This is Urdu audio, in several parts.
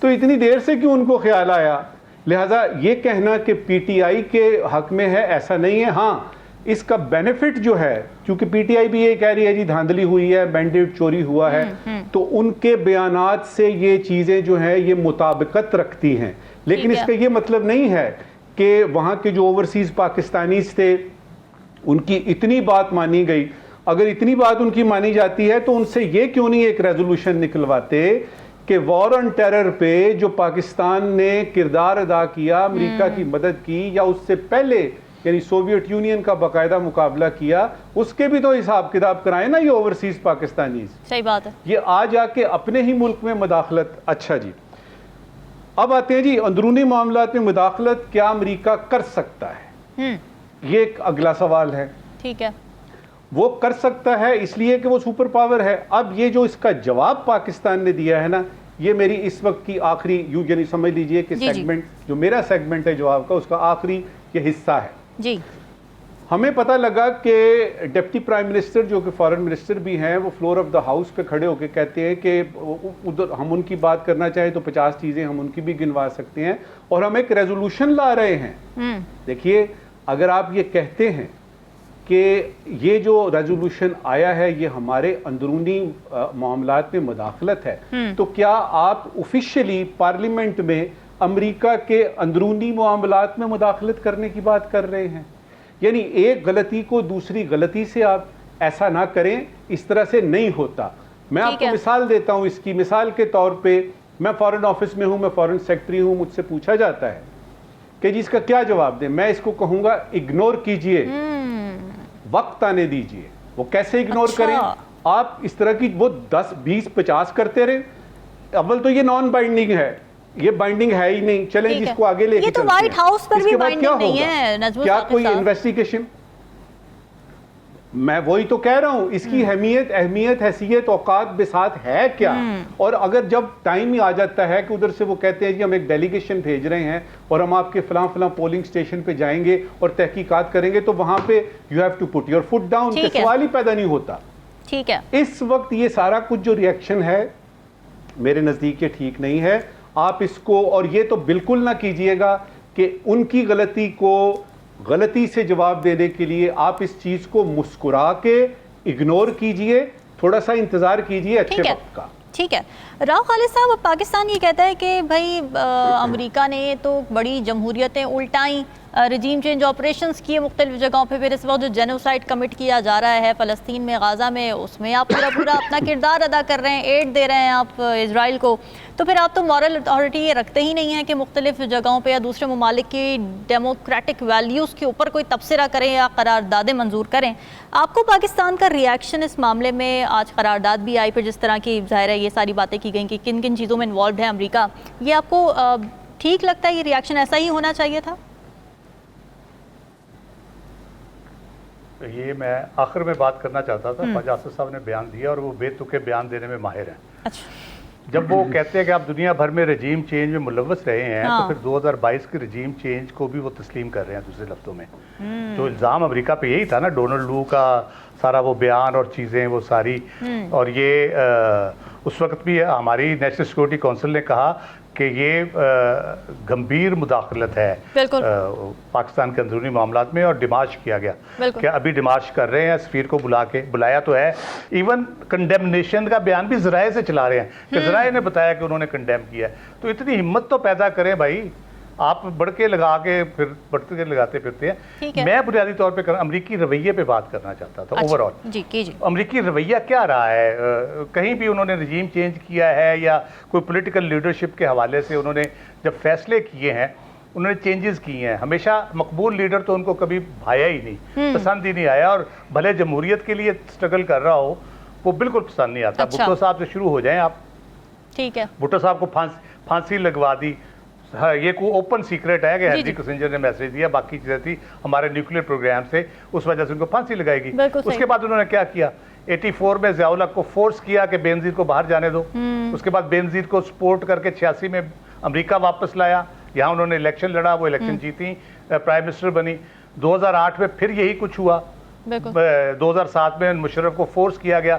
تو اتنی دیر سے کیوں ان کو خیال آیا؟ لہٰذا یہ کہنا کہ پی ٹی آئی کے حق میں ہے، ایسا نہیں ہے. ہاں اس کا بینیفٹ جو ہے، کیونکہ پی ٹی آئی بھی یہ کہہ رہی ہے جی دھاندلی ہوئی ہے، بینڈیٹ چوری ہوا ہے، تو ان کے بیانات سے یہ چیزیں جو ہیں یہ مطابقت رکھتی ہیں. لیکن اس کا یہ مطلب نہیں ہے کہ وہاں کے جو اوورسیز پاکستانیز تھے ان کی اتنی بات مانی گئی. اگر اتنی بات ان کی مانی جاتی ہے تو ان سے یہ کیوں نہیں ایک ریزولوشن نکلواتے کہ وار آن ٹیرر پہ جو پاکستان نے کردار ادا کیا، امریکہ کی مدد کی، یا اس سے پہلے یعنی سوویت یونین کا باقاعدہ مقابلہ کیا، اس کے بھی تو حساب کتاب کرائیں نا یہ اوورسیز پاکستانیز. صحیح بات ہے. یہ آ جا کے اپنے ہی ملک میں مداخلت. اچھا جی، اب آتے ہیں جی اندرونی معاملات میں مداخلت کیا امریکہ کر سکتا ہے؟ یہ ایک اگلا سوال ہے. ٹھیک ہے، وہ کر سکتا ہے اس لیے کہ وہ سپر پاور ہے. اب یہ جو اس کا جواب پاکستان نے دیا ہے نا، یہ میری اس وقت کی آخری یعنی سمجھ لیجئے کہ سیگمنٹ جو میرا سیگمنٹ ہے جواب کا، اس کا آخری یہ حصہ ہے. جی ہمیں پتہ لگا کہ ڈپٹی پرائم منسٹر جو کہ فارن منسٹر بھی ہیں، وہ فلور آف دا ہاؤس پہ کھڑے ہو کے کہتے ہیں کہ ادھر ہم ان کی بات کرنا چاہیں تو 50 چیزیں ہم ان کی بھی گنوا سکتے ہیں، اور ہم ایک ریزولوشن لا رہے ہیں. دیکھیے، اگر آپ یہ کہتے ہیں کہ یہ جو ریزولوشن آیا ہے یہ ہمارے اندرونی معاملات میں مداخلت ہے، تو کیا آپ آفیشیلی پارلیمنٹ میں امریکہ کے اندرونی معاملات میں مداخلت کرنے کی بات کر رہے ہیں؟ یعنی ایک غلطی کو دوسری غلطی سے آپ ایسا نہ کریں، اس طرح سے نہیں ہوتا. میں آپ کو مثال دیتا ہوں اس کی. مثال کے طور پہ میں فارن آفس میں ہوں، میں فارن سیکٹری ہوں، مجھ سے پوچھا جاتا ہے کہ جی اس کا کیا جواب دیں. میں اس کو کہوں گا اگنور کیجئے، وقت آنے دیجئے. وہ کیسے اگنور کریں؟ آپ اس طرح کی وہ 10 20 50 کرتے رہے. اول تو یہ نان بائنڈنگ ہے، یہ بائنڈنگ ہے ہی نہیں. چلیں جس کو آگے لے کے چلتے ہیں. یہ تو وائٹ ہاؤس پر بھی بائنڈنگ نہیں ہے. کیا کوئی انویسٹیگیشن؟ میں وہی تو کہہ رہا ہوں، اس کی اہمیت حیثیت اوقات بساط ہے کیا؟ اور اگر جب ٹائم ہی آ جاتا ہے کہ ادھر سے وہ کہتے ہیں جی ہم ایک ڈیلیگیشن بھیج رہے ہیں اور ہم آپ کے فلاں پولنگ سٹیشن پہ جائیں گے اور تحقیقات کریں گے، تو وہاں پہ you have to put your foot down, کہ سوال ہی پیدا نہیں ہوتا. ٹھیک ہے، اس وقت یہ سارا کچھ جو ریئیکشن ہے میرے نزدیک یہ ٹھیک نہیں ہے. آپ اس کو، اور یہ تو بالکل نہ کیجئے گا کہ ان کی غلطی کو غلطی سے جواب دینے کے لیے آپ اس چیز کو مسکرا کے اگنور کیجئے. تھوڑا سا انتظار کیجئے اچھے وقت کا. ٹھیک ہے. راؤ خالد صاحب، اب پاکستان یہ کہتا ہے کہ بھائی امریکہ نے تو بڑی جمہوریتیں الٹائیں، رجیم چینج آپریشنز کیے مختلف جگہوں پہ، پھر اس وقت جو جینوسائڈ کمٹ کیا جا رہا ہے فلسطین میں، غازہ میں، اس میں آپ پورا اپنا کردار ادا کر رہے ہیں، ایڈ دے رہے ہیں آپ اسرائیل کو. تو پھر آپ تو مورل اتھارٹی یہ رکھتے ہی نہیں ہیں کہ مختلف جگہوں پہ یا دوسرے ممالک کی ڈیموکریٹک ویلیوز کے اوپر کوئی تبصرہ کریں یا قراردادیں منظور کریں. آپ کو پاکستان کا ریاکشن اس معاملے میں، آج قرارداد بھی آئی، پھر جس طرح کی ظاہر ہے یہ ساری باتیں کی گئیں کہ کن کن چیزوں میں انوالوڈ ہے امریکہ، یہ آپ کو ٹھیک لگتا ہے؟ یہ ریاکشن ایسا ہی ہونا چاہیے تھا؟ یہ میں آخر میں بات کرنا چاہتا تھا. خواجہ آصف صاحب نے بیان دیا اور وہ بے تکے بیان دینے میں ماہر ہیں. اچھا، جب وہ کہتے ہیں کہ آپ دنیا بھر میں رجیم چینج میں ملوث رہے ہیں، تو پھر 2022 کے رجیم چینج کو بھی وہ تسلیم کر رہے ہیں. دوسرے لفظوں میں تو الزام امریکہ پہ یہی تھا نا، ڈونلڈ لو کا سارا وہ بیان اور چیزیں وہ ساری. اور یہ اس وقت بھی ہماری نیشنل سیکورٹی کونسل نے کہا کہ یہ گمبھیر مداخلت ہے پاکستان کے اندرونی معاملات میں، اور ڈیمارش کیا گیا کہ ابھی ڈیمارش کر رہے ہیں. سفیر کو بلایا تو ہے. ایون کنڈیمنیشن کا بیان بھی ذرائع سے چلا رہے ہیں کہ ذرائع نے بتایا کہ انہوں نے کنڈیم کیا ہے. تو اتنی ہمت تو پیدا کریں بھائی. آپ بڑھ کے لگا کے پھر بڑھتے کے لگاتے پھرتے ہیں. میں بنیادی طور پہ امریکی رویے پہ بات کرنا چاہتا تھا. اوور آل امریکی رویہ کیا رہا ہے؟ کہیں بھی انہوں نے رجیم چینج کیا ہے یا کوئی پولیٹیکل لیڈرشپ کے حوالے سے انہوں نے جب فیصلے کیے ہیں، انہوں نے چینجز کی ہیں، ہمیشہ مقبول لیڈر تو ان کو کبھی بھایا ہی نہیں، پسند ہی نہیں آیا. اور بھلے جمہوریت کے لیے اسٹرگل کر رہا ہو، وہ بالکل پسند نہیں آتا. بھٹو صاحب سے شروع ہو جائیں آپ. ٹھیک ہے، بھٹو صاحب کو پھانسی لگوا دی. ہاں، یہ کوئی اوپن سیکرٹ ہے کہ ہینری کسنجر نے میسیج دیا، باقی چیزیں تھی ہمارے نیوکلیر پروگرام سے، اس وجہ سے ان کو پھانسی لگائے گی. اس کے بعد انہوں نے کیا کیا؟ 84 میں ضیاء الحق کو فورس کیا کہ بے نظیر کو باہر جانے دو. اس کے بعد بے نظیر کو سپورٹ کر کے 86 میں امریکہ واپس لایا. یہاں انہوں نے الیکشن لڑا، وہ الیکشن جیتی، پرائم منسٹر بنی. 2008 میں پھر یہی کچھ ہوا. 2007 میں مشرف کو فورس کیا گیا.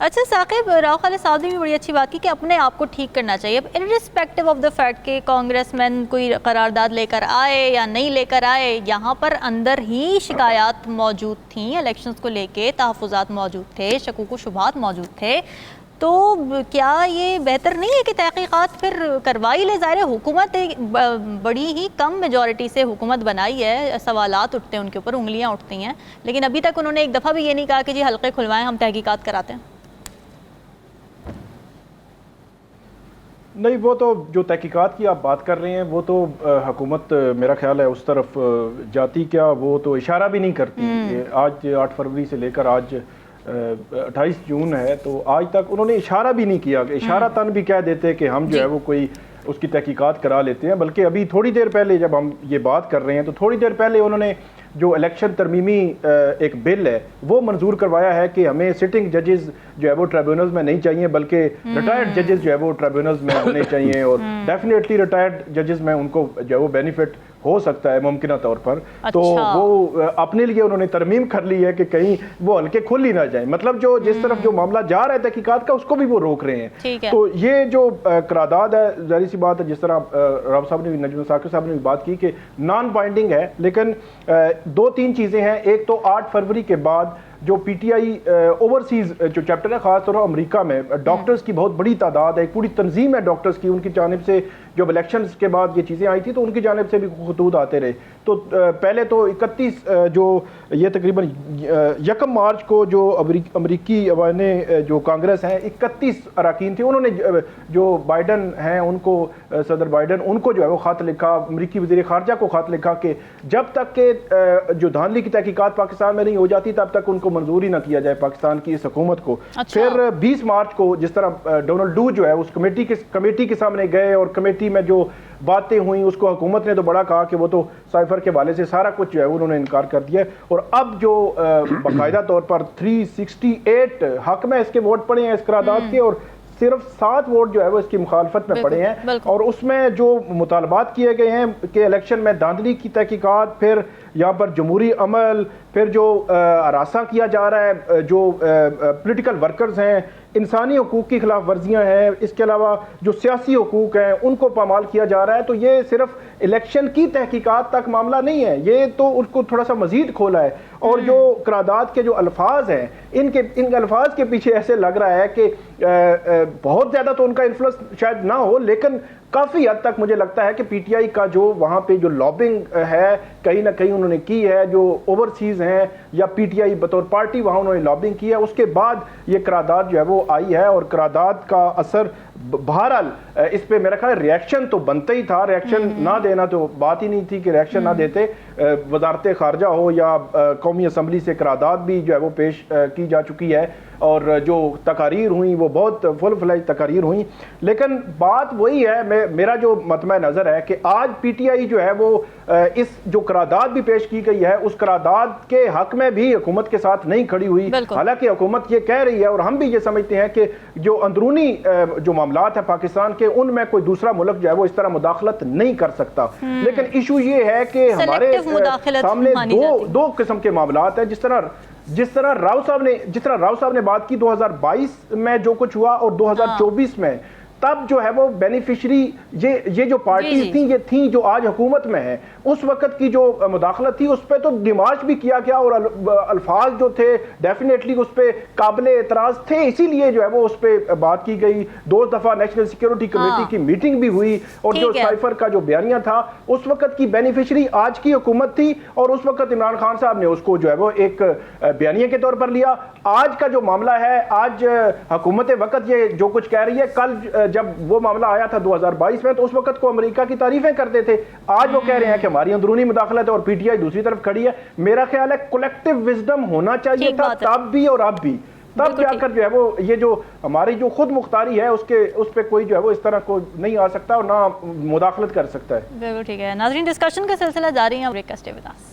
اچھا ثاقب، راؤ خالد صاحب نے بھی بڑی اچھی بات کی کہ اپنے آپ کو ٹھیک کرنا چاہیے. اب ارسپیکٹو آف دا فیکٹ کہ کانگریس مین کوئی قرارداد لے کر آئے یا نہیں لے کر آئے، یہاں پر اندر ہی شکایات موجود تھیں الیکشنز کو لے کے، تحفظات موجود تھے، شکوک و شبہات موجود تھے. تو کیا یہ بہتر نہیں ہے کہ تحقیقات پھر کروائی لے؟ ظاہر ہے حکومت ایک بڑی ہی کم میجورٹی سے حکومت بنائی ہے، سوالات اٹھتے ہیں ان کے اوپر، انگلیاں اٹھتی ہیں، لیکن ابھی تک انہوں نے ایک دفعہ بھی یہ نہیں کہا کہ جی حلقے کھلوائیں، ہم تحقیقات کراتے ہیں. نہیں، وہ تو جو تحقیقات کی آپ بات کر رہے ہیں وہ تو حکومت میرا خیال ہے اس طرف جاتی کیا، وہ تو اشارہ بھی نہیں کرتی. آج 8 فروری سے لے کر آج 28 جون ہے، تو آج تک انہوں نے اشارہ بھی نہیں کیا. اشارہ تن بھی کہہ دیتے کہ ہم جو ہے وہ کوئی اس کی تحقیقات کرا لیتے ہیں. بلکہ ابھی تھوڑی دیر پہلے جب ہم یہ بات کر رہے ہیں تو تھوڑی دیر پہلے انہوں نے جو الیکشن ترمیمی ایک بل ہے وہ منظور کروایا ہے کہ ہمیں سٹنگ ججز جو ہے وہ ٹریبیونلز میں نہیں چاہیے، بلکہ ریٹائرڈ ججز جو ہے وہ ٹریبیونلز میں ہونے چاہیے. اور ڈیفینیٹلی ریٹائرڈ ججز میں ان کو جو ہے وہ بینیفٹ ہو سکتا ہے ممکنہ طور پر. تو وہ اپنے لیے انہوں نے ترمیم کر لی ہے کہ کہیں وہ ہلکے کھل ہی نہ جائیں. مطلب جو جس طرف جو معاملہ جا رہا ہے تحقیقات کا اس کو بھی وہ روک رہے ہیں. تو یہ جو قرارداد ہے ظاہر سی بات ہے، جس طرح راؤ صاحب نے بھی، نجم ثاقب صاحب نے بھی بات کی کہ نان بائنڈنگ ہے، لیکن 2-3 چیزیں ہیں. ایک تو 8 فروری کے بعد جو پی ٹی آئی اوورسیز جو چیپٹر ہے، خاص طور پر امریکہ میں ڈاکٹرز کی بہت بڑی تعداد ہے، ایک پوری تنظیم ہے ڈاکٹرز کی. ان کی جانب سے جب الیکشنز کے بعد یہ چیزیں آئی تھی تو ان کی جانب سے بھی خطوط آتے رہے. تو پہلے تو 31 جو یہ تقریباً 1 مارچ کو جو امریکی عوام جو کانگریس ہیں 31 اراکین تھے، انہوں نے جو بائیڈن ہیں ان کو، صدر بائیڈن ان کو جو ہے وہ خط لکھا، امریکی وزیر خارجہ کو خط لکھا کہ جب تک کہ جو دھاندلی کی تحقیقات پاکستان میں نہیں ہو جاتی تب تک ان کو منظور ہی نہ کیا جائے پاکستان کی اس حکومت کو. پھر 20 مارچ کو جس طرح ڈونلڈ ڈو جو ہے اس کمیٹی کے سامنے گئے اور کمیٹی میں جو باتیں ہوئیں اس کو حکومت نے تو بڑا کہا کہ وہ تو سائفر کے حوالے سے سارا کچھ جو ہے انہوں نے انکار کر دیا. اور اب جو باقاعدہ طور پر 368 حق میں اس کے ووٹ پڑے ہیں اس قرارداد کے، اور صرف 7 ووٹ جو ہے وہ اس کی مخالفت میں پڑے ہیں. اور اس میں جو مطالبات کیے گئے ہیں کہ الیکشن میں دھاندلی کی تحقیقات، پھر یہاں پر جمہوری عمل، پھر جو ہراساں کیا جا رہا ہے جو پولیٹیکل ورکرز ہیں، انسانی حقوق کی خلاف ورزیاں ہیں، اس کے علاوہ جو سیاسی حقوق ہیں ان کو پامال کیا جا رہا ہے. تو یہ صرف الیکشن کی تحقیقات تک معاملہ نہیں ہے، یہ تو اس کو تھوڑا سا مزید کھولا ہے. اور جو قرارداد کے جو الفاظ ہیں ان الفاظ کے پیچھے ایسے لگ رہا ہے کہ بہت زیادہ تو ان کا انفلوئنس شاید نہ ہو، لیکن کافی حد تک مجھے لگتا ہے کہ پی ٹی آئی کا جو وہاں پہ جو لابنگ ہے کہیں نہ کہیں انہوں نے کی ہے، جو اوورسیز ہیں یا پی ٹی آئی بطور پارٹی وہاں انہوں نے لابنگ کی ہے. اس کے بعد یہ قرارداد جو ہے وہ آئی ہے، اور قرارداد کا اثر بہرحال اس پہ میرا خیال ریئیکشن تو بنتا ہی تھا. ریئیکشن نہ دینا تو بات ہی نہیں تھی کہ ریئیکشن نہ دیتے. وزارت خارجہ ہو یا قومی اسمبلی سے قرارداد بھی جو ہے وہ پیش کی جا چکی ہے، اور جو تقاریر ہوئیں وہ بہت فل فلیج تقاریر ہوئیں. لیکن بات وہی ہے، میرا جو مطمع نظر ہے کہ آج پی ٹی آئی جو ہے وہ اس جو قرارداد بھی پیش کی گئی ہے اس قرارداد کے حق میں بھی حکومت کے ساتھ نہیں کھڑی ہوئی. حالانکہ حکومت یہ کہہ رہی ہے اور ہم بھی یہ سمجھتے ہیں کہ جو اندرونی جو معاملات ہیں پاکستان کے ان میں کوئی دوسرا ملک جو ہے وہ اس طرح مداخلت نہیں کر سکتا. لیکن ایشو یہ ہے کہ ہمارے سامنے دو قسم کے معاملات ہیں. جس طرح راؤ صاحب نے بات کی 2022 میں جو کچھ ہوا اور 2024 میں، تب جو ہے وہ بینیفیشری یہ جو پارٹیز تھیں یہ تھیں جو آج حکومت میں ہیں، اس وقت کی جو مداخلت تھی اس پہ تو ڈیمارچ بھی کیا گیا اور الفاظ جو تھے ڈیفینیٹلی اس پہ قابل اعتراض تھے، اسی لیے جو ہے وہ اس پہ بات کی گئی. 2 دفعہ نیشنل سیکیورٹی کمیٹی کی میٹنگ بھی ہوئی، اور جو سائفر کا جو بیانیہ تھا اس وقت کی بینیفیشری آج کی حکومت تھی، اور اس وقت عمران خان صاحب نے اس کو جو ہے وہ ایک بیانیہ کے طور پر لیا. آج کا جو معاملہ ہے، آج حکومت وقت یہ جو کچھ کہہ رہی ہے، کل جب وہ معاملہ آیا تھا 2022 میں تو اس وقت کو امریکہ کی تعریفیں کرتے تھے، آج وہ کہہ رہے ہیں کہ ہماری اندرونی مداخلت ہے اور پی ٹی آئی دوسری طرف کھڑی ہے. میرا خیال ہے کولیکٹیو وزڈم ہونا چاہیے تھا تب بھی اور اب بھی، تب جا کر جو ہے وہ یہ جو ہماری جو خود مختاری ہے اس پہ کوئی جو ہے وہ اس طرح کو نہیں آ سکتا اور نہ مداخلت کر سکتا ہے. بالکل ٹھیک ہے ناظرین، ڈسکشن کا سلسلہ جاری ہے. بریک کا اسٹے ود اس.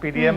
PDM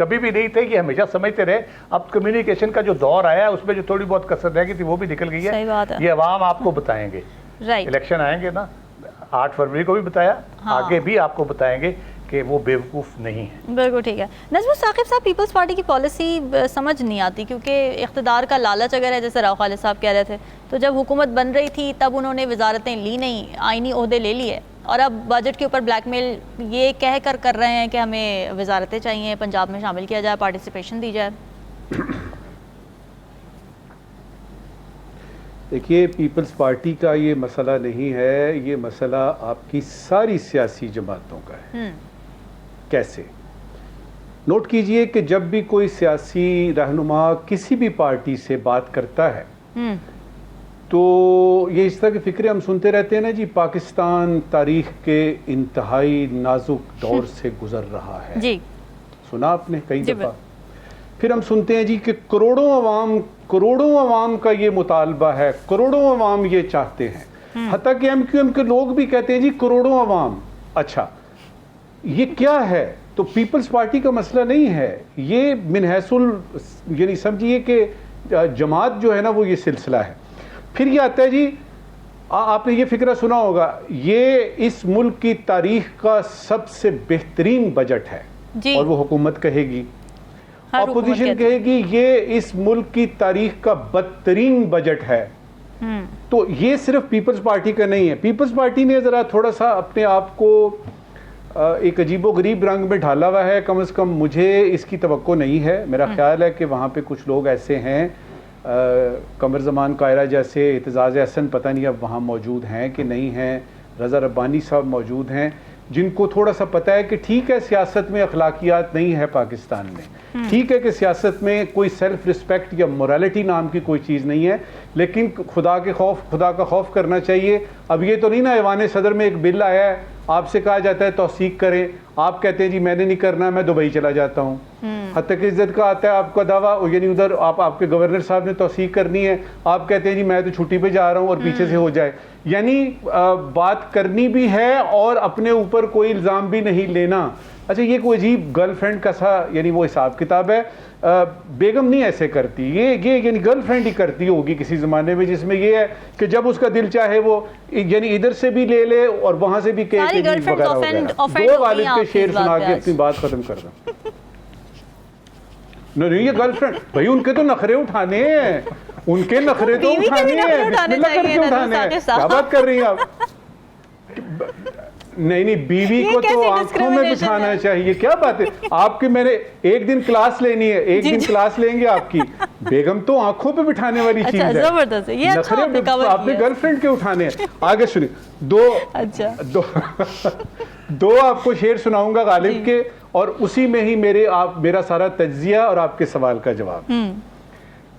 کبھی بھی نہیں تھے، کہ ہمیشہ سمجھتے رہے. اب کمیونیکیشن کا جو دور آیا ہے اس میں جو تھوڑی بہت کسر رہ گئی تھی وہ بھی نکل گئی ہے. یہ عوام آپ کو بتائیں گے، الیکشن آئیں گے نا 8 فروری کو بھی بتایا، آگے بھی آپ کو بتائیں گے کہ وہ بیوقوف نہیں ہے. بالکل ٹھیک ہے. نجم ثاقب صاحب، پیپلز پارٹی کی پالیسی سمجھ نہیں آتی کیونکہ اقتدار کا لالچ اگر ہے، جیسے راؤ خالد صاحب کہہ رہے تھے، تو جب حکومت بن رہی تھی تب انہوں نے وزارتیں لی نہیں، آئینی عہدے لے لیے، اور اب بجٹ کے اوپر بلیک میل یہ کہہ کر رہے ہیں کہ ہمیں وزارتیں چاہیے، پنجاب میں شامل کیا جائے، پارٹیسپیشن دی جائے. دیکھیے، پیپلز پارٹی کا یہ مسئلہ نہیں ہے، یہ مسئلہ آپ کی ساری سیاسی جماعتوں کا ہے. کیسے؟ نوٹ کیجئے کہ جب بھی کوئی سیاسی رہنما کسی بھی پارٹی سے بات کرتا ہے تو یہ اس طرح کی فکریں ہم سنتے رہتے ہیں نا جی، پاکستان تاریخ کے انتہائی نازک دور سے گزر رہا ہے. جی سنا آپ نے کئی دفعہ. پھر ہم سنتے ہیں جی کہ کروڑوں عوام کا یہ مطالبہ ہے، کروڑوں عوام یہ چاہتے ہیں. حتیٰ کہ MQM کے لوگ بھی کہتے ہیں جی کروڑوں عوام. اچھا، یہ کیا ہے؟ تو پیپلز پارٹی کا مسئلہ نہیں ہے یہ، من حیث یعنی سمجھیے کہ جماعت جو ہے نا وہ یہ سلسلہ ہے. پھر یہ آتا ہے جی، آپ نے یہ فکرہ سنا ہوگا، یہ اس ملک کی تاریخ کا سب سے بہترین بجٹ ہے جی. اور وہ حکومت کہے گی، اپوزیشن کہے گی یہ اس ملک کی تاریخ کا بدترین بجٹ ہے. تو یہ صرف پیپلز پارٹی کا نہیں ہے. پیپلز پارٹی نے ذرا تھوڑا سا اپنے آپ کو ایک عجیب و غریب رنگ میں ڈھالا ہوا ہے. کم از کم مجھے اس کی توقع نہیں ہے. میرا خیال ہے کہ وہاں پہ کچھ لوگ ایسے ہیں، قمر زمان قاہرہ جیسے، اعتزاز احسن پتہ نہیں اب وہاں موجود ہیں کہ نہیں ہیں، رضا ربانی صاحب موجود ہیں، جن کو تھوڑا سا پتہ ہے کہ ٹھیک ہے سیاست میں اخلاقیات نہیں ہے پاکستان میں، ٹھیک ہے کہ سیاست میں کوئی سیلف رسپیکٹ یا مورالٹی نام کی کوئی چیز نہیں ہے، لیکن خدا کا خوف کرنا چاہیے. اب یہ تو نہیں نا ایوان صدر میں ایک بل آیا ہے، آپ سے کہا جاتا ہے توثیق کریں، آپ کہتے ہیں جی میں نے نہیں کرنا، میں دبئی چلا جاتا ہوں. حتیٰ کہ عزت کا آتا ہے آپ کا دعویٰ، یعنی ادھر آپ کے گورنر صاحب نے توثیق کرنی ہے، آپ کہتے ہیں جی میں تو چھٹی پہ جا رہا ہوں، اور پیچھے سے ہو جائے. یعنی بات کرنی بھی ہے اور اپنے اوپر کوئی الزام بھی نہیں لینا. اچھا، یہ کوئی عجیب گرل فرینڈ کا سا یعنی وہ حساب کتاب ہے. بیگم نہیں ایسے کرتی، یہ یعنی گرل فرینڈ ہی کرتی ہوگی کسی زمانے میں، جس میں یہ ہے کہ جب اس کا دل چاہے وہ یعنی ادھر سے بھی لے لے اور وہاں سے بھی کہے کہ وغیرہ وغیرہ. دو والد کے شعر سنا کے اپنی بات ختم کر دیں. نہیں، یہ گرل فرینڈ بھائی ان کے تو نخرے اٹھانے ہیں، ان کے نخرے تو اٹھانے ہیں، بسم اللہ کر کے اٹھانے ہیں. کیا بات کر رہی ہیں آپ؟ نہیں، بیوی کو تو آنکھوں میں بٹھانا چاہیے. کیا بات ہے آپ کی؟ میں نے ایک دن کلاس لینی ہے، ایک دن کلاس لیں گے آپ کی. بیگم تو آنکھوں پہ بٹھانے والی چیز ہے، نخرے آپ نے گرل فرینڈ کے اٹھانے ہیں. آگے سنیں، دو آپ کو شعر سناؤں گا غالب کے، اور اسی میں ہی میرا سارا تجزیہ اور آپ کے سوال کا جواب.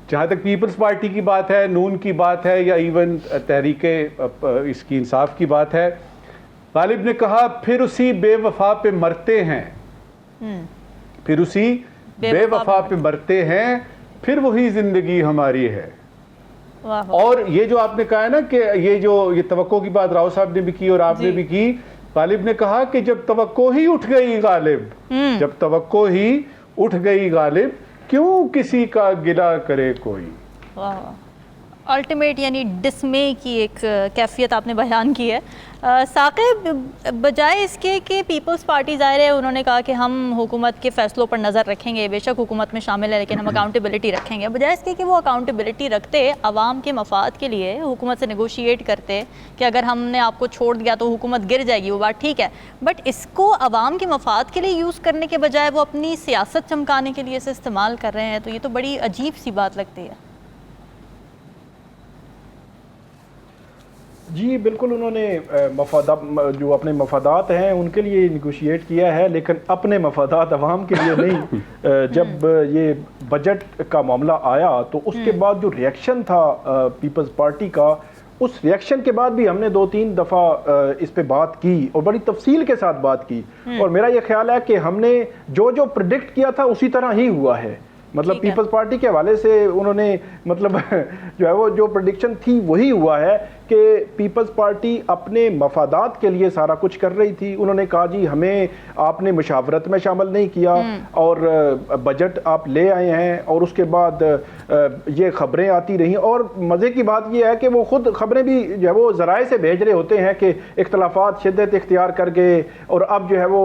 جہاں تک پیپلز پارٹی کی بات ہے، نون کی بات ہے، یا ایون تحریک اس کی انصاف کی بات ہے، غالب نے کہا پھر اسی بے وفا پہ مرتے ہیں، پھر اسی بے وفا پہ مرتے ہیں، پھر وہی زندگی ہماری ہے. اور یہ جو آپ نے کہا ہے نا کہ یہ توقع کی بات راؤ صاحب نے بھی کی اور آپ نے بھی کی، غالب نے کہا کہ جب توقع ہی اٹھ گئی غالب، جب توقع ہی اٹھ گئی غالب، کیوں کسی کا گلہ کرے کوئی. الٹیمیٹ یعنی ڈسمے کی ایک کیفیت آپ نے بیان کی ہے. ثاقب، بجائے اس کے کہ پیپلز پارٹی ظاہر ہے انہوں نے کہا کہ ہم حکومت کے فیصلوں پر نظر رکھیں گے، بے شک حکومت میں شامل ہے لیکن ہم اکاؤنٹیبلٹی رکھیں گے، بجائے اس کے کہ وہ اکاؤنٹیبلٹی رکھتے عوام کے مفاد کے لیے حکومت سے نیگوشیٹ کرتے کہ اگر ہم نے آپ کو چھوڑ دیا تو حکومت گر جائے گی، وہ بات ٹھیک ہے، بٹ اس کو عوام کے مفاد کے لیے یوز کرنے کے بجائے وہ اپنی سیاست چمکانے کے لیے اسے استعمال کر رہے ہیں، تو یہ تو بڑی عجیب سی بات لگتی ہے. جی بالکل، انہوں نے جو اپنے مفادات ہیں ان کے لیے نیگوشیٹ کیا ہے، لیکن اپنے مفادات عوام کے لیے نہیں. جب یہ بجٹ کا معاملہ آیا تو اس کے بعد جو ریئیکشن تھا پیپلز پارٹی کا، اس ریئیکشن کے بعد بھی ہم نے 2-3 دفعہ اس پہ بات کی اور بڑی تفصیل کے ساتھ بات کی، اور میرا یہ خیال ہے کہ ہم نے جو پریڈکٹ کیا تھا اسی طرح ہی ہوا ہے. مطلب پیپلز پارٹی کے حوالے سے انہوں نے مطلب جو ہے وہ جو پریڈکشن تھی وہی ہوا ہے کہ پیپلز پارٹی اپنے مفادات کے لیے سارا کچھ کر رہی تھی. انہوں نے کہا جی ہمیں آپ نے مشاورت میں شامل نہیں کیا اور بجٹ آپ لے آئے ہیں, اور اس کے بعد یہ خبریں آتی رہیں. اور مزے کی بات یہ ہے کہ وہ خود خبریں بھی جو ہے وہ ذرائع سے بھیج رہے ہوتے ہیں کہ اختلافات شدت اختیار کر گئے اور اب جو ہے وہ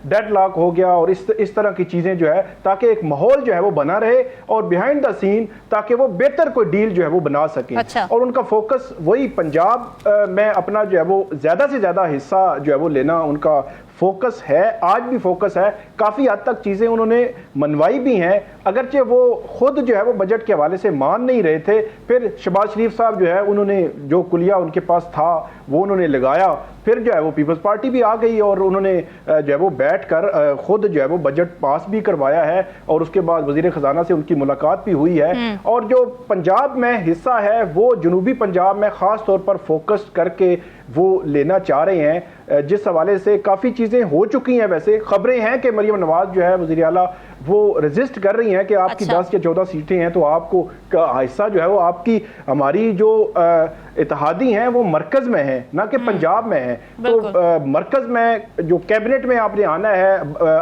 ڈیڈ لاک ہو گیا, اور اس طرح کی چیزیں جو ہے تاکہ ایک ماحول جو ہے وہ بنا رہے اور بیہائنڈ دا سین تاکہ وہ بہتر کوئی ڈیل جو ہے وہ بنا سکیں. اور ان کا فوکس وہی پنجاب میں اپنا جو ہے وہ زیادہ سے زیادہ حصہ جو ہے وہ لینا ان کا فوکس ہے, آج بھی فوکس ہے. کافی حد تک چیزیں انہوں نے منوائی بھی ہیں, اگرچہ وہ خود جو ہے وہ بجٹ کے حوالے سے مان نہیں رہے تھے. پھر شہباز شریف صاحب جو ہے انہوں نے جو کلیہ ان کے پاس تھا وہ انہوں نے لگایا, پھر جو ہے وہ پیپلز پارٹی بھی آ گئی اور انہوں نے جو ہے وہ بیٹھ کر خود جو ہے وہ بجٹ پاس بھی کروایا ہے, اور اس کے بعد وزیر خزانہ سے ان کی ملاقات بھی ہوئی ہے. اور جو پنجاب میں حصہ ہے وہ جنوبی پنجاب میں خاص طور پر فوکس کر کے وہ لینا چاہ رہے ہیں, جس حوالے سے کافی چیزیں ہو چکی ہیں. ویسے خبریں ہیں کہ مریم نواز جو ہے وزیر اعلیٰ وہ رجسٹ کر رہی ہیں کہ آپ کی 10 یا 14 سیٹیں ہیں تو آپ کو حصہ جو ہے وہ آپ کی ہماری جو اتحادی ہیں وہ مرکز میں ہیں نہ کہ پنجاب میں ہیں. تو مرکز میں جو کیبنٹ میں آپ نے آنا ہے,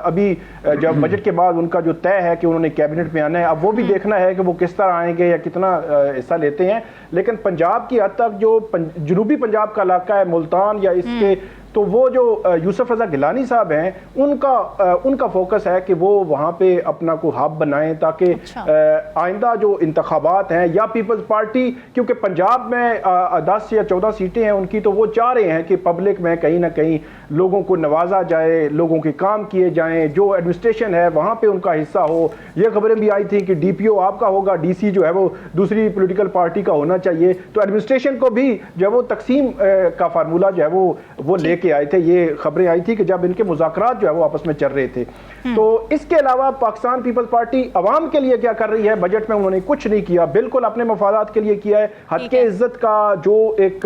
ابھی جب بجٹ کے بعد ان کا جو طے ہے کہ انہوں نے کیبنٹ میں آنا ہے, اب وہ بھی دیکھنا ہے کہ وہ کس طرح آئیں گے یا کتنا حصہ لیتے ہیں. لیکن پنجاب کی حد تک جو جنوبی پنجاب کا علاقہ ہے ملتان یا اس کے, تو وہ جو یوسف رضا گیلانی صاحب ہیں ان کا فوکس ہے کہ وہ وہاں پہ اپنا کو ہب بنائیں تاکہ آئندہ جو انتخابات ہیں یا پیپلز پارٹی, کیونکہ پنجاب میں 10 یا 14 سیٹیں ہیں ان کی, تو وہ چاہ رہے ہیں کہ پبلک میں کہیں نہ کہیں لوگوں کو نوازا جائے, لوگوں کے کام کیے جائیں, جو ایڈمنسٹریشن ہے وہاں پہ ان کا حصہ ہو. یہ خبریں بھی آئی تھیں کہ ڈی پی او آپ کا ہوگا, ڈی سی جو ہے وہ دوسری پولیٹیکل پارٹی کا ہونا چاہیے. تو ایڈمنسٹریشن کو بھی جو ہے وہ تقسیم کا فارمولہ جو ہے وہ لے کے آئے تھے. یہ خبریں آئی تھی کہ جب ان کے مذاکرات جو ہے وہ آپس میں چل رہے تھے. تو اس کے علاوہ پاکستان پیپلز پارٹی عوام کے لیے کیا کر رہی ہے؟ بجٹ میں انہوں نے کچھ نہیں کیا, بالکل اپنے مفادات کے لیے کیا ہے. حد کے عزت کا جو ایک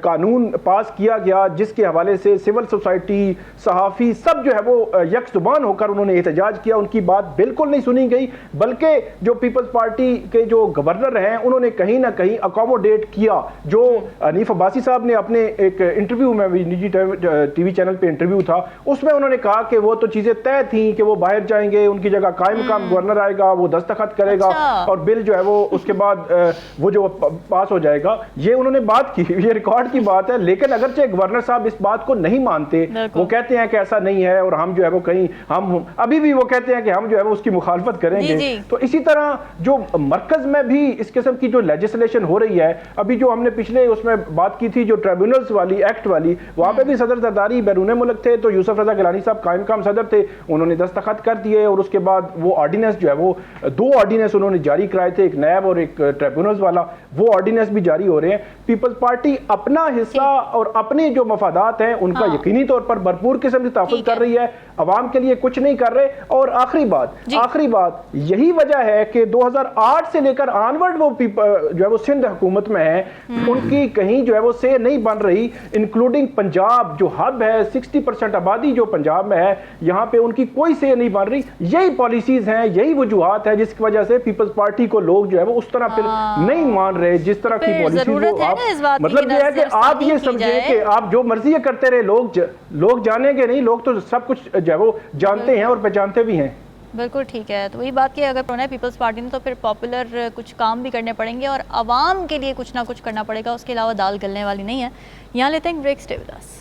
قانون پاس کیا گیا جس کے حوالے سے سول سوسائٹی, صحافی سب جو ہے وہ یک زبان ہو کر انہوں نے احتجاج کیا, ان کی بات بالکل نہیں سنی گئی. بلکہ جو پیپلز پارٹی کے جو گورنر ہیں انہوں نے کہیں نہ کہیں اکوموڈیٹ کیا. جو حنیف عباسی صاحب نے اپنے ایک انٹرویو میں, نجی ٹی وی چینل پہ انٹرویو تھا, اس میں انہوں نے کہا کہ وہ تو چیزیں طے تھیں کہ وہ باہر جائیں گے, ان کی جگہ قائم مقام گورنر آئے گا, وہ دستخط کرے گا اور بل جو ہے وہ اس کے بعد وہ جو پاس ہو جائے گا. یہ انہوں نے بات کی, یہ ریکارڈ کی بات ہے. لیکن اگرچہ گورنر صاحب اس بات کو نہیں مانتے, وہ کہتے ہیں کہ ایسا نہیں ہے, اور ہم جو ہے وہ کہیں ہم ابھی بھی وہ کہتے ہیں کہ ہم جو ہے وہ اس کی مخالفت کریں گے. تو اسی طرح جو مرکز میں بھی اس قسم کی جو لیجسلیشن ہو رہی ہے, ابھی جو ہم نے پچھلے اس میں بات کی تھی جو ٹریبیونلز والی ایکٹ والی, وہاں پہ بھی صدر زرداری بیرون ملک تھے, تو یوسف رضا گیلانی صاحب قائم مقام صدر تھے, انہوں نے دستخط کر دیے. اور اس کے بعد وہ آرڈیننس جو ہے وہ 2 آرڈیننس انہوں نے جاری کرائے تھے, ایک نیب اور ایک ٹریبیونلز والا, وہ آرڈیننس بھی جاری ہو رہے ہیں. پیپلز پارٹی اپنا حصہ اور اپنے جو مفادات ہیں ان کا یقینی طور پر بھرپور قسم سے تحفظ کر رہی ہے, عوام کے لیے کچھ نہیں کر رہے. اور آخری بات یہی وجہ ہے کہ 2008 سے لے کر آنورڈ وہ جو ہے وہ سندھ حکومت میں ہے, ان کی کہیں جو ہے وہ سے نہیں بن رہی, انکلوڈنگ پنجاب جو ہب ہے, 60% آبادی جو پنجاب میں ہے, یہاں پہ ان کی کوئی سے نہیں بن رہی. یہی پالیسیز ہیں, یہی وجوہات ہے جس کی وجہ سے پیپلز پارٹی کو لوگ جو ہے وہ اس طرح پھر نہیں مان رہے جس طرح کی پالیسیز وہ آپ, مطلب یہ ہے کہ آپ یہ سمجھیں کہ آپ جو مرضی کرتے رہے, لوگ جانیں گے نہیں, لوگ تو سب کچھ جو ہے وہ جانتے ہیں اور پہچانتے بھی ہیں. بالکل ٹھیک ہے. تو وہی بات کہ اگر ہونا ہے پیپلز پارٹی نے تو پھر پاپولر کچھ کام بھی کرنے پڑیں گے اور عوام کے لیے کچھ نہ کچھ کرنا پڑے گا, اس کے علاوہ دال گلنے والی نہیں ہے. یہاں لیتے ہیں بریک, سٹے ود اس.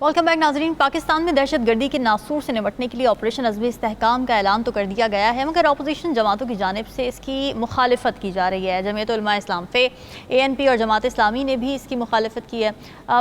ویلکم بیک ناظرین. پاکستان میں دہشت گردی کے ناسور سے نمٹنے کے لیے آپریشن عزم استحکام کا اعلان تو کر دیا گیا ہے, مگر اپوزیشن جماعتوں کی جانب سے اس کی مخالفت کی جا رہی ہے. جمعیت علماء اسلام فے, ANP اور جماعت اسلامی نے بھی اس کی مخالفت کی ہے.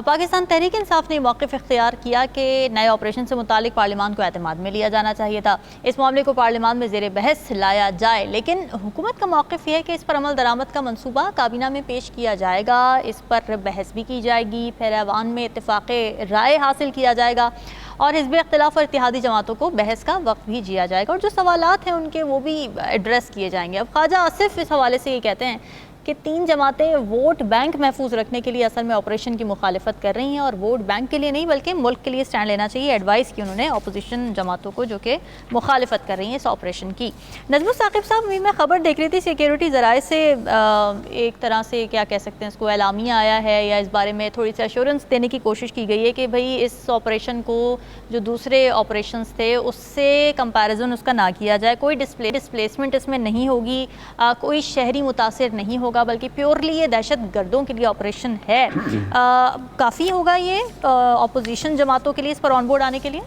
پاکستان تحریک انصاف نے موقف اختیار کیا کہ نئے آپریشن سے متعلق پارلیمان کو اعتماد میں لیا جانا چاہیے تھا, اس معاملے کو پارلیمان میں زیر بحث لایا جائے. لیکن حکومت کا موقف یہ ہے کہ اس پر عمل درآمد کا منصوبہ کابینہ میں پیش کیا جائے گا, اس پر بحث بھی کی جائے گی, پھر ایوان میں اتفاق رائے حاصل کیا جائے گا اور حزب اختلاف اور اتحادی جماعتوں کو بحث کا وقت بھی دیا جائے گا اور جو سوالات ہیں ان کے وہ بھی ایڈریس کیے جائیں گے. اب خواجہ آصف اس حوالے سے یہ کہتے ہیں کہ 3 جماعتیں ووٹ بینک محفوظ رکھنے کے لیے اصل میں آپریشن کی مخالفت کر رہی ہیں اور ووٹ بینک کے لیے نہیں بلکہ ملک کے لیے سٹینڈ لینا چاہیے. ایڈوائز کی انہوں نے اپوزیشن جماعتوں کو جو کہ مخالفت کر رہی ہیں اس آپریشن کی. نظم ثاقب صاحب, میں خبر دیکھ رہی تھی سیکیورٹی ذرائع سے ایک طرح سے کیا کہہ سکتے ہیں اس کو اعلامیہ آیا ہے یا اس بارے میں تھوڑی سی ایشورنس دینے کی کوشش کی گئی ہے کہ بھئی اس آپریشن کو جو دوسرے آپریشنز تھے اس سے کمپیریزن اس کا نہ کیا جائے, کوئی ڈسپلیسمنٹ اس میں نہیں ہوگی, کوئی شہری متاثر نہیں ہوگا بلکہ پیورلی یہ دہشت گردوں کے لیے آپریشن ہے. کافی ہوگا یہ اپوزیشن جماعتوں کے لیے اس پر آن بورڈ آنے کے لیے؟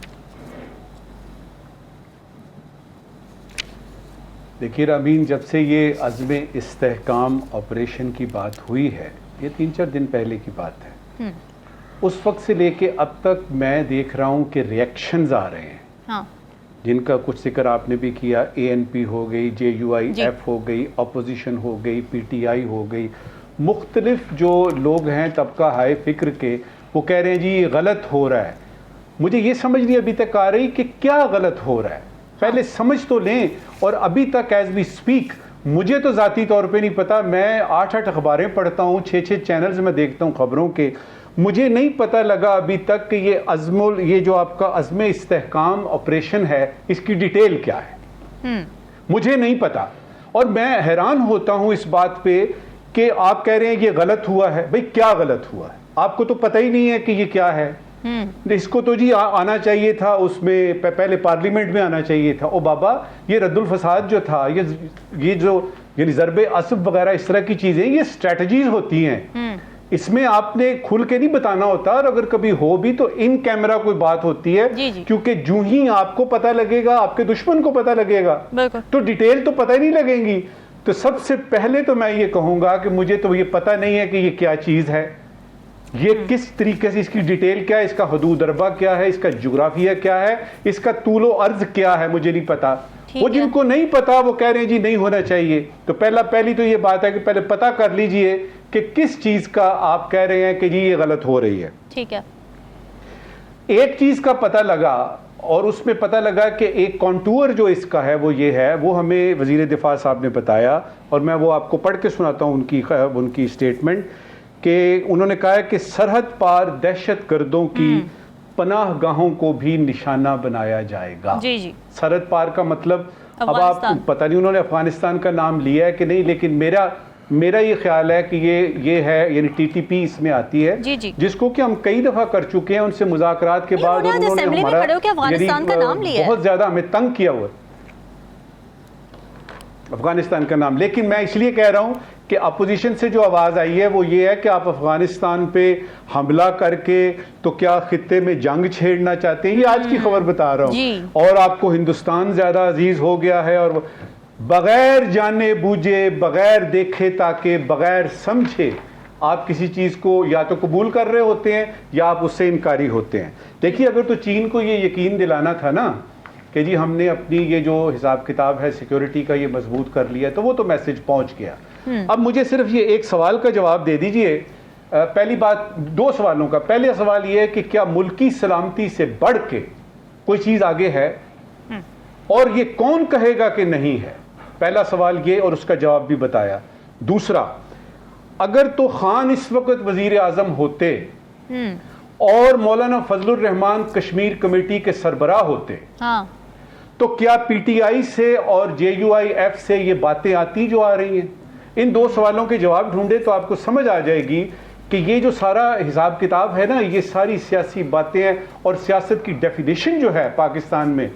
دیکھیے رامین, جب سے یہ عزم استحکام آپریشن کی بات ہوئی ہے, یہ 3-4 دن پہلے کی بات ہے, اس وقت سے لے کے اب تک میں دیکھ رہا ہوں کہ ریئیکشنز آ رہے ہیں. ہاں, جن کا کچھ ذکر آپ نے بھی کیا, ANP ہو گئی, JUIF ہو گئی, اپوزیشن ہو گئی, PTI ہو گئی, مختلف جو لوگ ہیں طبقہ ہائے فکر کے, وہ کہہ رہے ہیں جی یہ غلط ہو رہا ہے. مجھے یہ سمجھ نہیں ابھی تک آ رہی کہ کیا غلط ہو رہا ہے, پہلے سمجھ تو لیں. اور ابھی تک ایز وی اسپیک مجھے تو ذاتی طور پہ نہیں پتا, میں 8 اخباریں پڑھتا ہوں, 6 چینلز میں دیکھتا ہوں خبروں کے, مجھے نہیں پتہ لگا ابھی تک کہ یہ جو آپ کا عزم استحکام آپریشن ہے اس کی ڈیٹیل کیا ہے, مجھے نہیں پتا. اور میں حیران ہوتا ہوں اس بات پہ کہ آپ کہہ رہے ہیں یہ غلط ہوا ہے. بھئی کیا غلط ہوا ہے؟ آپ کو تو پتہ ہی نہیں ہے کہ یہ کیا ہے. اس کو تو جی آنا چاہیے تھا, اس میں پہلے پارلیمنٹ میں آنا چاہیے تھا. او بابا, یہ رد الفساد جو تھا, یہ جو یعنی ضرب عصب وغیرہ اس طرح کی چیزیں, یہ اسٹریٹجیز ہوتی ہیں. اس میں آپ نے کھل کے نہیں بتانا ہوتا, اور اگر کبھی ہو بھی تو ان کیمرہ کوئی بات ہوتی ہے, کیونکہ جو ہی آپ کو پتہ لگے گا آپ کے دشمن کو پتہ لگے گا, تو ڈیٹیل تو پتہ ہی نہیں لگیں گی. تو سب سے پہلے تو میں یہ کہوں گا کہ مجھے تو یہ پتہ نہیں ہے کہ یہ کیا چیز ہے, یہ کس طریقے سے, اس کی ڈیٹیل کیا ہے, اس کا حدود اربع کیا ہے, اس کا جغرافیہ کیا ہے, اس کا طول و عرض کیا ہے, مجھے نہیں پتا. وہ جن کو نہیں پتا وہ کہہ رہے ہیں جی نہیں ہونا چاہیے. تو پہلی تو یہ بات ہے کہ پہلے پتہ کر لیجئے کہ کس چیز کا آپ کہہ رہے ہیں کہ جی یہ غلط ہو رہی ہے. ٹھیک ہے, ایک چیز کا پتہ لگا, اور اس میں پتہ لگا کہ ایک کانٹور جو اس کا ہے وہ یہ ہے, وہ ہمیں وزیر دفاع صاحب نے بتایا, اور میں وہ آپ کو پڑھ کے سناتا ہوں ان کی سٹیٹمنٹ, کہ انہوں نے کہا ہے کہ سرحد پار دہشت گردوں کی پناہ گاہوں کو بھی نشانہ بنایا جائے گا. جی سرحد پار کا مطلب اب آپ پتہ نہیں انہوں نے افغانستان کا نام لیا ہے کہ نہیں, لیکن میرا یہ خیال ہے کہ یہ ہے, یعنی TTP اس میں آتی ہے, جس کو کہ ہم کئی دفعہ کر چکے ہیں. ان سے مذاکرات کے بعد انہوں نے ہمارا بہت زیادہ ہمیں تنگ کیا ہوا افغانستان کا نام. لیکن میں اس لیے کہہ رہا ہوں کہ اپوزیشن سے جو آواز آئی ہے وہ یہ ہے کہ آپ افغانستان پہ حملہ کر کے تو کیا خطے میں جنگ چھیڑنا چاہتے ہیں. یہ آج کی خبر بتا رہا ہوں. اور آپ کو ہندوستان زیادہ عزیز ہو گیا ہے, اور بغیر جانے بوجھے, بغیر دیکھے تاکہ, بغیر سمجھے آپ کسی چیز کو یا تو قبول کر رہے ہوتے ہیں یا آپ اس سے انکاری ہوتے ہیں. دیکھیے, اگر تو چین کو یہ یقین دلانا تھا نا کہ جی ہم نے اپنی یہ جو حساب کتاب ہے سیکیورٹی کا یہ مضبوط کر لیا, تو وہ تو میسج پہنچ گیا. اب مجھے صرف یہ ایک سوال کا جواب دے دیجئے. پہلی بات, 2 سوالوں کا. پہلے سوال یہ ہے کہ کیا ملکی سلامتی سے بڑھ کے کوئی چیز آگے ہے, اور یہ کون کہے گا کہ نہیں ہے. پہلا سوال یہ, اور اس کا جواب بھی بتایا. دوسرا, اگر تو خان اس وقت وزیر اعظم ہوتے اور مولانا فضل الرحمان کشمیر کمیٹی کے سربراہ ہوتے, تو کیا PTI سے اور JUIF سے یہ باتیں آتی جو آ رہی ہیں؟ ان 2 سوالوں کے جواب ڈھونڈے تو آپ کو سمجھ آ جائے گی کہ یہ جو سارا حساب کتاب ہے نا, یہ ساری سیاسی باتیں ہیں, اور سیاست کی ڈیفینیشن جو ہے پاکستان میں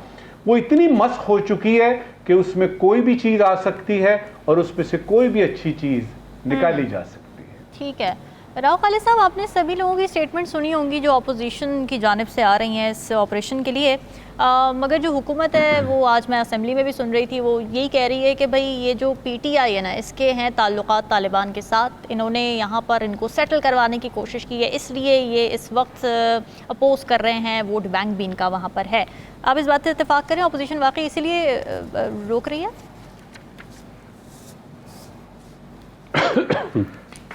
وہ اتنی مسخ ہو چکی ہے کہ اس میں کوئی بھی چیز آ سکتی ہے, اور اس میں سے کوئی بھی اچھی چیز نکالی جا سکتی ہے. ٹھیک ہے. راؤ خالد صاحب, آپ نے سبھی لوگوں کی سٹیٹمنٹ سنی ہوں گی جو اپوزیشن کی جانب سے آ رہی ہیں اس آپریشن کے لیے, مگر جو حکومت ہے وہ آج میں اسمبلی میں بھی سن رہی تھی, وہ یہی کہہ رہی ہے کہ بھئی یہ جو PTI ہے نا, اس کے ہیں تعلقات طالبان کے ساتھ, انہوں نے یہاں پر ان کو سیٹل کروانے کی کوشش کی ہے, اس لیے یہ اس وقت اپوز کر رہے ہیں, ووٹ بینک بھی ان کا وہاں پر ہے. آپ اس بات سے اتفاق کریں, اپوزیشن واقعی اسی لیے روک رہی ہے؟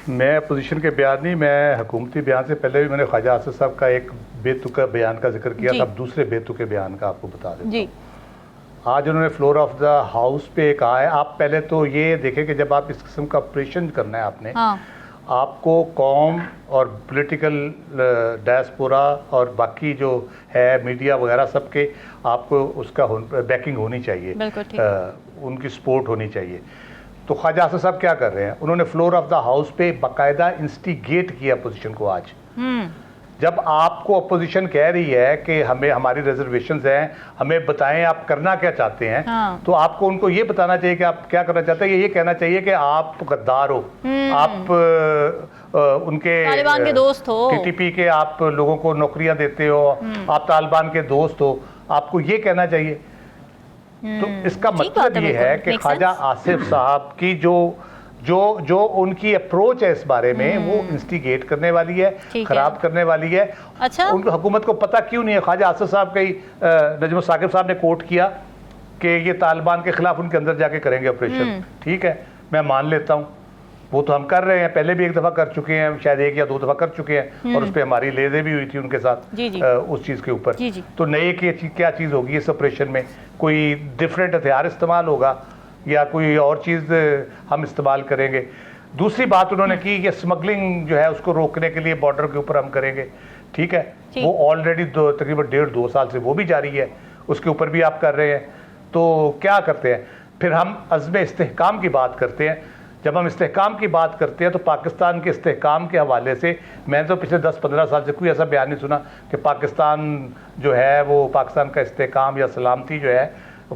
میں اپوزیشن کے بیان نہیں، میں حکومتی بیان سے پہلے بھی میں نے خواجہ آصف صاحب کا ایک بے تکا بیان کا ذکر کیا تھا، اب دوسرے بے تکے بیان کا آپ کو بتا دیتا ہوں۔ آج انہوں نے فلور آف دا ہاؤس پہ کہا ہے، آپ پہلے تو یہ دیکھیں کہ جب آپ اس قسم کا آپریشن کرنا ہے آپ نے، آپ کو قوم اور پولیٹیکل ڈائسپورا اور باقی جو ہے میڈیا وغیرہ سب کے آپ کو اس کا بیکنگ ہونی چاہیے، ان کی سپورٹ ہونی چاہیے۔ تو خواجہ آصف صاحب کیا کر رہے ہیں، انہوں نے فلور آف دا ہاؤس پہ باقاعدہ انسٹیگیٹ کیا اپوزیشن کو۔ آج جب آپ کو اپوزیشن کہہ رہی ہے کہ ہمیں ہماری ریزرویشنز ہیں، ہمیں بتائیں آپ کرنا کیا چاہتے ہیں، تو آپ کو ان کو یہ بتانا چاہیے کہ آپ کیا کرنا چاہتے ہیں، یہ کہنا چاہیے کہ آپ غدار ہو، آپ ان کے طالبان کے دوست ہو، ٹی ٹی پی کے آپ لوگوں کو نوکریاں دیتے ہو، آپ طالبان کے دوست ہو، آپ کو یہ کہنا چاہیے۔ تو اس کا مطلب یہ ہے کہ خواجہ آصف صاحب کی جو ان کی اپروچ ہے اس بارے میں، وہ انسٹیگیٹ کرنے والی ہے، خراب کرنے والی ہے۔ ان کو حکومت کو پتہ کیوں نہیں ہے؟ خواجہ آصف صاحب کا نجم الثاقب صاحب نے کوٹ کیا کہ یہ طالبان کے خلاف ان کے اندر جا کے کریں گے آپریشن، ٹھیک ہے، میں مان لیتا ہوں، وہ تو ہم کر رہے ہیں، پہلے بھی ایک دفعہ کر چکے ہیں، شاید 1 یا 2 دفعہ کر چکے ہیں، اور اس پہ ہماری لیزیں بھی ہوئی تھی ان کے ساتھ اس چیز کے اوپر۔ تو نئے کیا چیز ہوگی اس آپریشن میں؟ کوئی ڈیفرنٹ ہتھیار استعمال ہوگا یا کوئی اور چیز ہم استعمال کریں گے؟ دوسری بات انہوں نے کی کہ اسمگلنگ جو ہے اس کو روکنے کے لیے بارڈر کے اوپر ہم کریں گے، ٹھیک ہے، وہ آلریڈی تقریباً 1.5-2 سال سے وہ بھی جاری ہے، اس کے اوپر بھی آپ کر رہے ہیں۔ تو کیا کرتے ہیں پھر؟ ہم عزم استحکام کی بات کرتے ہیں۔ جب ہم استحکام کی بات کرتے ہیں تو پاکستان کے استحکام کے حوالے سے میں تو پچھلے 10-15 سال سے کوئی ایسا بیان نہیں سنا کہ پاکستان جو ہے وہ پاکستان کا استحکام یا سلامتی جو ہے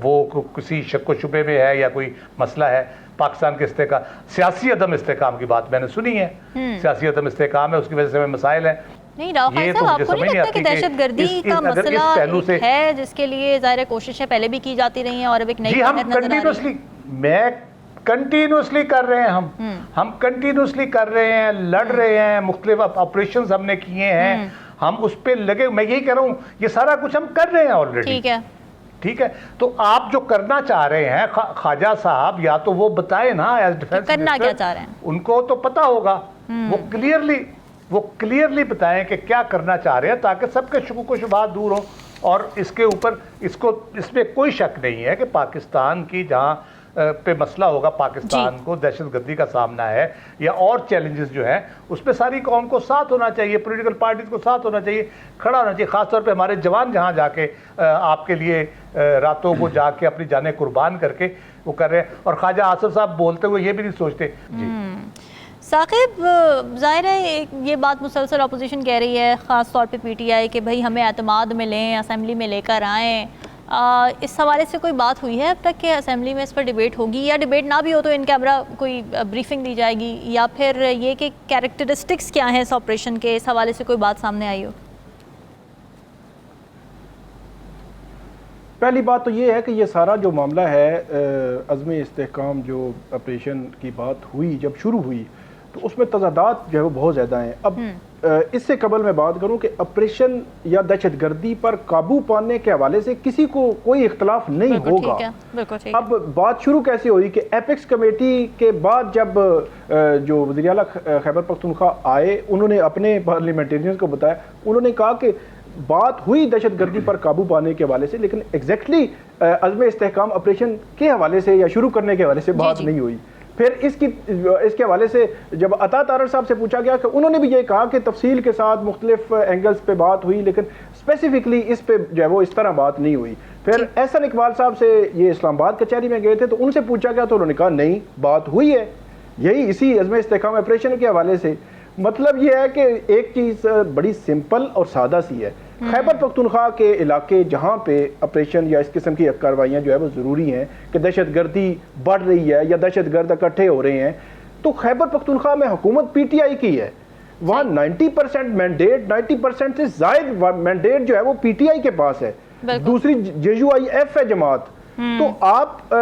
وہ کسی شک و شبے میں ہے یا کوئی مسئلہ ہے۔ پاکستان کے استحکام، سیاسی عدم استحکام کی بات میں نے سنی ہے، سیاسی عدم استحکام ہے، اس کی وجہ سے ہمیں مسائل ہیں۔ نہیں راؤ خان صاحب، آپ کو نہیں لگتا کہ دہشت گردی کا مسئلہ ہے جس کے لیے ظاہر کوششیں پہلے بھی کی جاتی رہی ہیں اور اب ایک نئی ہم کنٹینیوسلی کر رہے ہیں، ہم کنٹینیوسلی کر رہے ہیں، لڑ رہے ہیں، مختلف آپریشنز ہم نے کیے ہیں، ہم اس پہ لگے، میں یہی کہہ رہا ہوں یہ سارا کچھ ہم کر رہے ہیں آلریڈی، ٹھیک ہے۔ تو آپ جو کرنا چاہ رہے ہیں خواجہ صاحب، یا تو وہ بتائیں نا ایز ڈیفینس کرنا کیا چاہ رہے ہیں، ان کو تو پتا ہوگا، وہ کلیئرلی بتائیں کہ کیا کرنا چاہ رہے ہیں تاکہ سب کے شکوک و شبہات دور ہوں۔ اور اس کے اوپر اس میں کوئی شک نہیں ہے کہ پاکستان کی جہاں پہ مسئلہ ہوگا، پاکستان کو دہشت گردی کا سامنا ہے یا اور چیلنجز جو ہیں، اس پہ ساری قوم کو ساتھ ہونا چاہیے، پولیٹیکل پارٹیز کو ساتھ ہونا چاہیے، کھڑا ہونا چاہیے۔ خاص طور پہ ہمارے جوان جہاں جا کے آپ کے لیے راتوں کو جا کے اپنی جانیں قربان کر کے وہ کر رہے ہیں، اور خواجہ آصف صاحب بولتے ہوئے یہ بھی نہیں سوچتے۔ جی ثاقب، ظاہر ہے یہ بات مسلسل اپوزیشن کہہ رہی ہے، خاص طور پہ پی ٹی آئی، کہ بھائی ہمیں اعتماد میں لیں، اسمبلی میں لے کر آئیں۔ اس حوالے سے کوئی بات ہوئی ہے اب تک کہ اسمبلی میں اس پر ڈیبیٹ ہوگی، یا ڈیبیٹ نہ بھی ہو تو ان کیمرہ کوئی بریفنگ دی جائے گی، یا پھر یہ کہ کیریکٹرسٹکس کیا ہیں اس آپریشن کے، اس حوالے سے کوئی بات سامنے آئی ہو؟ پہلی بات تو یہ ہے کہ یہ سارا جو معاملہ ہے عزم استحکام جو آپریشن کی بات ہوئی، جب شروع ہوئی تو اس میں تضادات جو ہے وہ بہت زیادہ ہیں۔ اب اس سے قبل میں بات کروں کہ آپریشن یا دہشت گردی پر قابو پانے کے حوالے سے کسی کو کوئی اختلاف نہیں ہوگا۔ اب بات شروع کیسے ہوئی کہ ایپیکس کمیٹی کے بعد جب جو وزیر اعلیٰ خیبر پختونخوا آئے، انہوں نے اپنے پارلیمنٹیرینز کو بتایا، انہوں نے کہا کہ بات ہوئی دہشت گردی پر قابو پانے کے حوالے سے، لیکن ایگزیکٹلی عزم استحکام آپریشن کے حوالے سے یا شروع کرنے کے حوالے سے بات نہیں ہوئی۔ پھر اس کے حوالے سے جب عطا تارڑ صاحب سے پوچھا گیا کہ انہوں نے بھی یہ کہا کہ تفصیل کے ساتھ مختلف اینگلز پہ بات ہوئی، لیکن اسپیسیفکلی اس پہ جو ہے وہ اس طرح بات نہیں ہوئی۔ پھر احسن اقبال صاحب سے یہ اسلام آباد کچہری میں گئے تھے تو ان سے پوچھا گیا تو انہوں نے کہا نہیں، بات ہوئی ہے، یہی اسی عزم استحکام آپریشن کے حوالے سے۔ مطلب یہ ہے کہ ایک چیز بڑی سمپل اور سادہ سی ہے، خیبر پختونخوا کے علاقے جہاں پہ آپریشن یا اس قسم کی کارروائیاں جو ہے وہ ضروری ہیں کہ دہشت گردی بڑھ رہی ہے یا دہشت گرد اکٹھے ہو رہے ہیں، تو خیبر پختونخوا میں حکومت پی ٹی آئی کی ہے، وہاں 90% مینڈیٹ، 90% سے زائد مینڈیٹ جو ہے وہ پی ٹی آئی کے پاس ہے، دوسری JUIF ہے جماعت۔ تو آپ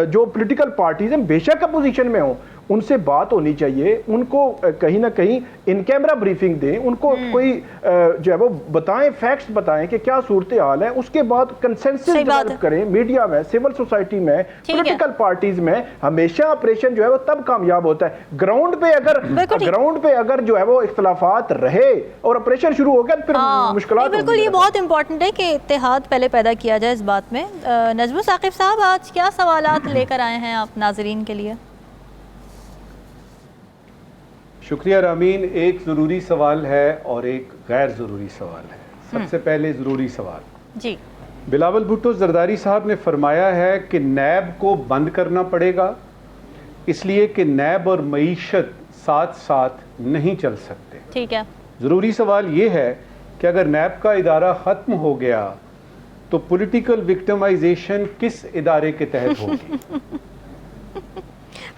جو پولیٹیکل پارٹیز ہیں بے شک اپوزیشن میں ہوں، ان سے بات ہونی چاہیے, ان کو کہیں نہ کہیں ان کیمرہ بریفنگ دیں, ان کو کوئی جو ہے وہ بتائیں, فیکٹس بتائیں کہ کیا صورتحال ہے, اس کے بعد کنسنسس ڈیولپ کریں میڈیا میں, سول سوسائٹی میں, پولیٹیکل پارٹیز میں. ہمیشہ آپریشن جو ہے وہ تب کامیاب ہوتا ہے گراؤنڈ پہ اگر جو ہے وہ اختلافات رہے اور آپریشن شروع ہو گیا تو پھر مشکلات. بالکل, یہ بہت امپورٹنٹ ہے کہ اتحاد پہلے پیدا کیا جائے اس بات میں. نجم ثاقب صاحب, آج کیا سوالات لے کر آئے ہیں آپ ناظرین کے لیے؟ شکریہ رامین. ایک ضروری سوال ہے اور ایک غیر ضروری سوال ہے. سب سے پہلے ضروری سوال. جی. بلاول بھٹو زرداری صاحب نے فرمایا ہے کہ نیب کو بند کرنا پڑے گا اس لیے کہ نیب اور معیشت ساتھ ساتھ نہیں چل سکتے. ٹھیک ہے. ضروری سوال یہ ہے کہ اگر نیب کا ادارہ ختم ہو گیا تو پولیٹیکل وکٹمائزیشن کس ادارے کے تحت ہوگی؟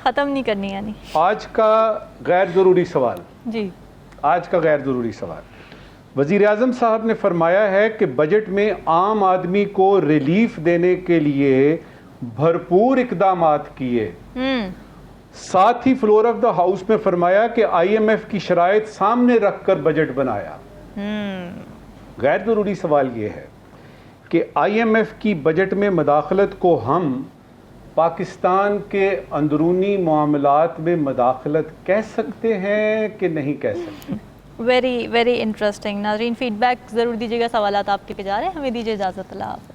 ختم نہیں کرنی یعنی. آج کا غیر ضروری سوال. جی. آج کا غیر ضروری سوال. وزیر اعظم صاحب نے فرمایا ہے کہ بجٹ میں عام آدمی کو ریلیف دینے کے لیے بھرپور اقدامات کیے. ساتھ ہی فلور آف دا ہاؤس میں فرمایا کہ آئی ایم ایف کی شرائط سامنے رکھ کر بجٹ بنایا. غیر ضروری سوال یہ ہے کہ آئی ایم ایف کی بجٹ میں مداخلت کو ہم پاکستان کے اندرونی معاملات میں مداخلت کہہ سکتے ہیں کہ نہیں کہہ سکتے؟ Very interesting. ناظرین فیڈ بیک ضرور دیجیے گا, سوالات آپ کے پہ جا رہے ہیں. ہمیں دیجیے اجازت. اللہ حافظ.